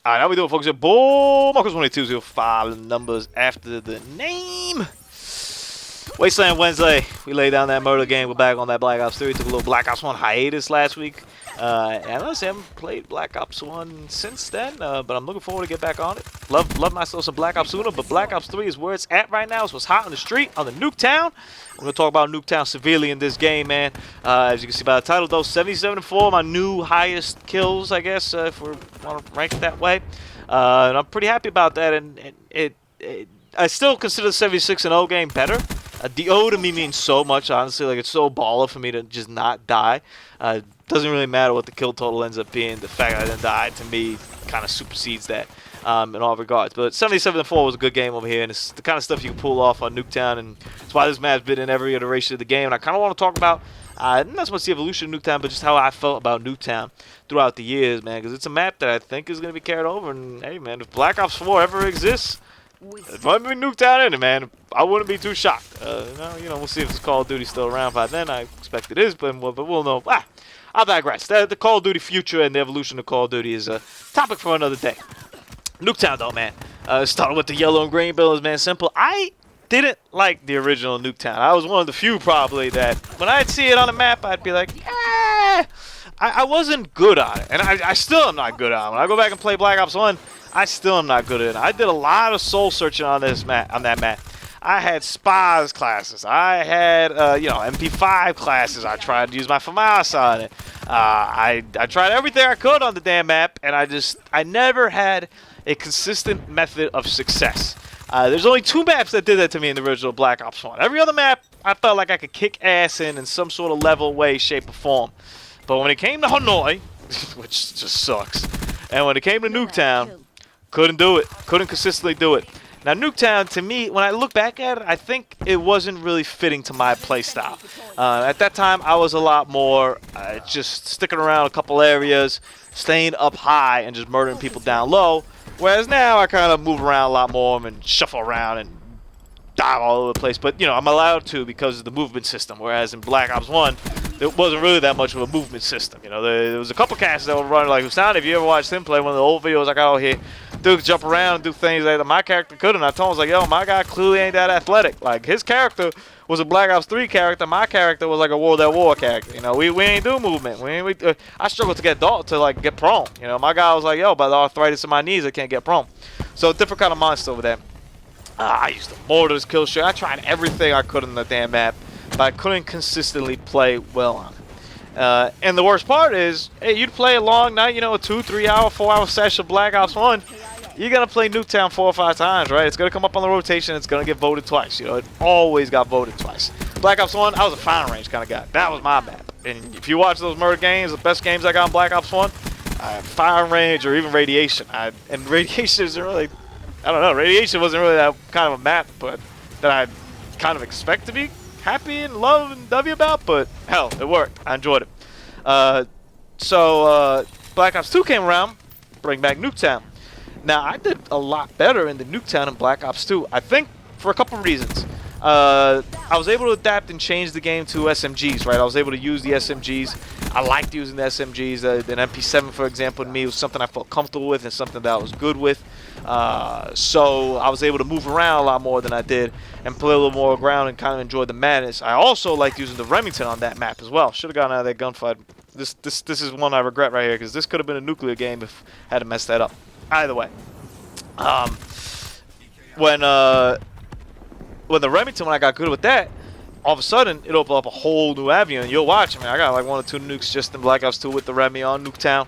All right, now we do it, folks. Bull Marcus 2205 numbers after the name. Wasteland Wednesday. We laid down that murder game. We're back on that Black Ops 3. Took a little Black Ops 1 hiatus last week. And honestly, I haven't played Black Ops 1 since then, but I'm looking forward to get back on it. Love myself some Black Ops sooner, but Black Ops 3 is where it's at right now. It's what's hot on the street, on the Nuketown. We're going to talk about Nuketown severely in this game, man. As you can see by the title, though, 77-4, my new highest kills, I guess, if we want to rank it that way. And I'm pretty happy about that, and I still consider the 76-0 game better. The O to me means so much, honestly. Like, it's so baller for me to just not die. Doesn't really matter what the kill total ends up being. The fact that I didn't die, to me, kind of supersedes that in all regards. But 77-4 was a good game over here, and it's the kind of stuff you can pull off on Nuketown, and that's why this map's been in every iteration of the game. And I kind of want to talk about not so much the evolution of Nuketown, but just how I felt about Nuketown throughout the years, man, because it's a map that I think is going to be carried over. And, hey, man, if Black Ops 4 ever exists, it might be Nuketown in it, man. I wouldn't be too shocked. We'll see if this Call of Duty's still around by then. I expect it is, but we'll know. I'll digress. The Call of Duty future and the evolution of Call of Duty is a topic for another day. Nuketown, though, man. Starting with the yellow and green buildings, man. Simple. I didn't like the original Nuketown. I was one of the few, probably, that when I'd see it on the map, I'd be like, yeah. I wasn't good on it, and I still am not good on it. When I go back and play Black Ops 1, I still am not good at it. I did a lot of soul searching on this map, on that map. I had SPAS classes. I had, MP5 classes. I tried to use my FAMAS on it. I tried everything I could on the damn map, and I never had a consistent method of success. There's only 2 maps that did that to me in the original Black Ops 1. Every other map, I felt like I could kick ass in some sort of level, way, shape, or form. But when it came to Hanoi, which just sucks, and when it came to Nuketown, couldn't do it. Couldn't consistently do it. Now, Nuketown, to me, when I look back at it, I think it wasn't really fitting to my playstyle. At that time, I was a lot more just sticking around a couple areas, staying up high, and just murdering people down low. Whereas now, I kind of move around a lot more and shuffle around and dive all over the place. But, I'm allowed to because of the movement system. Whereas in Black Ops 1, there wasn't really that much of a movement system. There was a couple casters that were running like Hussein. If you ever watched him play one of the old videos I got out here, dudes jump around and do things that my character couldn't. I told him, I was like, yo, my guy clearly ain't that athletic. Like, his character was a Black Ops 3 character. My character was like a World at War character. We ain't do movement. I struggled to get get prone. My guy was like, yo, by the arthritis in my knees, I can't get prone. So different kind of monster over there. I used to mortar this kill shit. I tried everything I could on the damn map, but I couldn't consistently play well on it. And the worst part is, hey, you'd play a long night, a 2, 3 hour, 4 hour session of Black Ops 1. You're going to play Nuketown 4 or 5 times, right? It's going to come up on the rotation. It's going to get voted twice. It always got voted twice. Black Ops 1, I was a firing range kind of guy. That was my map. And if you watch those murder games, the best games I got in Black Ops 1, firing range or even radiation. And radiation isn't really, I don't know, radiation wasn't really that kind of a map, but that I kind of expect to be happy and love and W about, but hell, it worked. I enjoyed it. So Black Ops 2 came around, bring back Nuketown. Now, I did a lot better in the Nuketown and Black Ops 2, I think, for a couple of reasons. I was able to adapt and change the game to SMGs, right? I was able to use the SMGs. I liked using the SMGs. An MP7, for example, to me was something I felt comfortable with and something that I was good with. So I was able to move around a lot more than I did and play a little more ground and kind of enjoy the madness. I also liked using the Remington on that map as well. Should have gotten out of that gunfight. This is one I regret right here because this could have been a nuclear game if I hadn't messed that up. Either way, when the Remington, when I got good with that, all of a sudden it opened up a whole new avenue. And you'll watch. I got like 1 or 2 nukes just in Black Ops 2 with the Remy on Nuketown.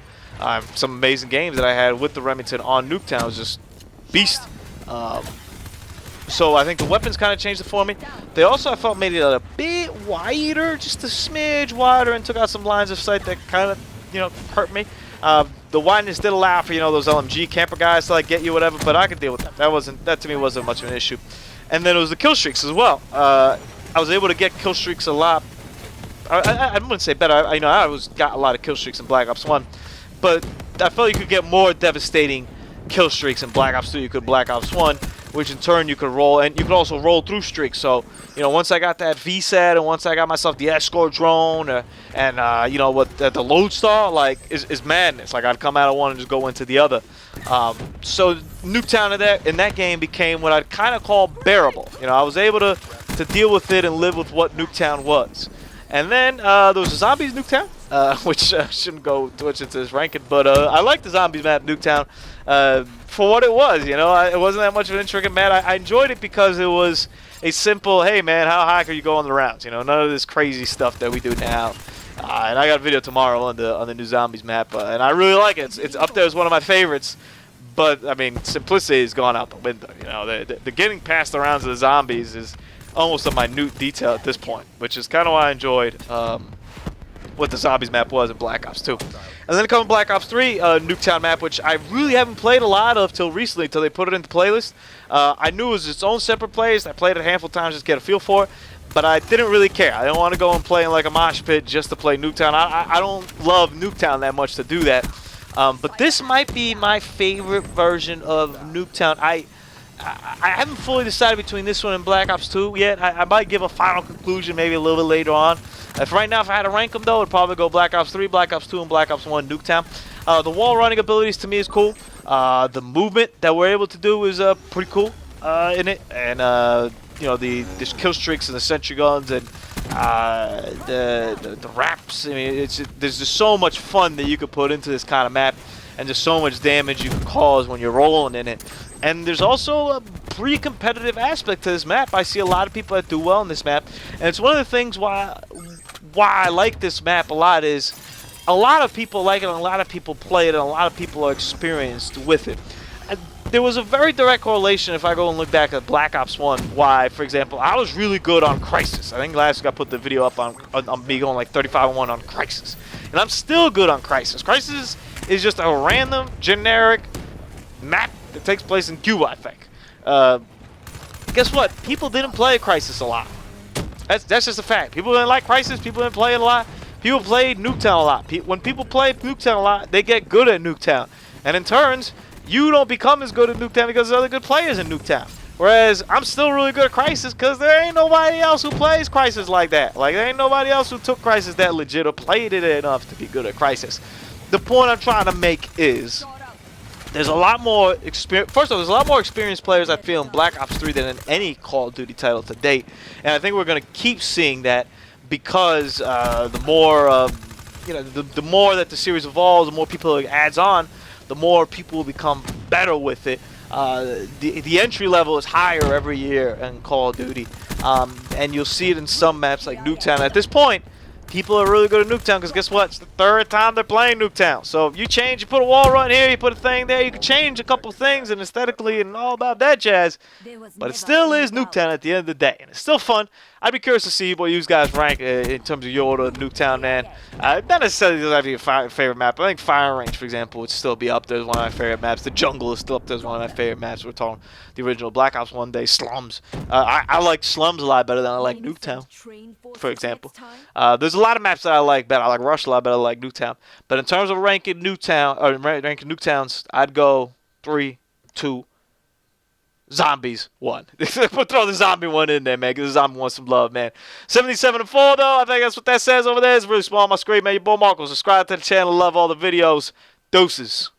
Some amazing games that I had with the Remington on Nuketown was just beast. So I think the weapons kind of changed it for me. They also, I felt, made it a bit wider, just a smidge wider, and took out some lines of sight that kind of, hurt me. The wideness did allow for, those LMG camper guys to get you, whatever, but I could deal with that. That to me wasn't much of an issue. And then it was the kill streaks as well. I was able to get kill streaks a lot. I wouldn't say better. I got a lot of kill streaks in Black Ops 1, but I felt you could get more devastating kill streaks in Black Ops 2 you could Black Ops 1 which in turn you could roll, and you could also roll through streaks. So, you know, once I got that VSAT and once I got myself the escort drone and you know, what the Lodestar, like, is madness. Like, I'd come out of one and just go into the other. So Nuketown in that game became what I'd kind of call bearable. You know, I was able to deal with it and live with what Nuketown was. And then there was a Zombies Nuketown, which shouldn't go too much into this ranking, but I like the Zombies map Nuketown for what it was. You know, it wasn't that much of an intricate map. I enjoyed it because it was a simple, hey man, how high can you go on the rounds? You know, none of this crazy stuff that we do now. And I got a video tomorrow on the new Zombies map, and I really like it. It's up there as one of my favorites. But I mean, simplicity has gone out the window. You know, the getting past the rounds of the zombies is almost a minute detail at this point, which is kind of why I enjoyed what the Zombies map was in Black Ops 2. And then coming Black Ops 3, Nuketown map, which I really haven't played a lot of till recently, till they put it into playlist. I knew it was its own separate playlist. I played it a handful of times just to get a feel for it, but I didn't really care. I didn't want to go and play in like a mosh pit just to play Nuketown. I don't love Nuketown that much to do that. But this might be my favorite version of Nuketown. I haven't fully decided between this one and Black Ops 2 yet. I might give a final conclusion maybe a little bit later on. Right now, if I had to rank them, though, it'd probably go Black Ops 3, Black Ops 2, and Black Ops 1 Nuketown. The wall running abilities to me is cool. The movement that we're able to do is pretty cool in it. And, you know, the kill streaks and the sentry guns and the wraps. I mean, there's just so much fun that you could put into this kind of map, and just so much damage you can cause when you're rolling in it. And there's also a pretty competitive aspect to this map. I see a lot of people that do well in this map, and it's one of the things why I like this map a lot is a lot of people like it, and a lot of people play it, and a lot of people are experienced with it. And there was a very direct correlation if I go and look back at Black Ops 1, why, for example, I was really good on Crisis. I think last week I put the video up on me going like 35-1 on Crisis. And I'm still good on Crisis. Crisis is just a random, generic map that takes place in Cuba, I think. Guess what? People didn't play Crisis a lot. That's just a fact. People didn't like Crisis. People didn't play it a lot. People played Nuketown a lot. When people play Nuketown a lot, they get good at Nuketown. And in turns, you don't become as good at Nuketown because there's other good players in Nuketown. Whereas I'm still really good at Crisis because there ain't nobody else who plays Crisis like that. Like, there ain't nobody else who took Crisis that legit or played it enough to be good at Crisis. The point I'm trying to make is there's a lot more experience. First of all, there's a lot more experienced players I feel in Black Ops 3 than in any Call of Duty title to date, and I think we're going to keep seeing that because the more you know, the more that the series evolves, the more people it adds on, the more people will become better with it. The entry level is higher every year in Call of Duty, and you'll see it in some maps like Nuketown. At this point, people are really good at Nuketown because guess what? It's the third time they're playing Nuketown. So if you change, you put a wall run here, you put a thing there, you can change a couple things and aesthetically and all about that jazz. But it still is Nuketown at the end of the day, and it's still fun. I'd be curious to see what you guys rank in terms of your order of Nuketown, man. Not necessarily does have to be a favorite map. I think Fire Range, for example, would still be up there as one of my favorite maps. The Jungle is still up there as one of my favorite maps. We're talking the original Black Ops 1 day. Slums. I like Slums a lot better than I like Nuketown, for example. There's a lot of maps that I like better. I like Rush a lot better than I like Nuketown. But in terms of ranking Nuketown, or ranking Nuketowns, I'd go 3, 2, Zombies 1. Throw the Zombie 1 in there, man, because the Zombie wants some love, man. 77-4, though. I think that's what that says over there. It's really small on my screen, man. Your boy Marco. Subscribe to the channel. Love all the videos. Deuces.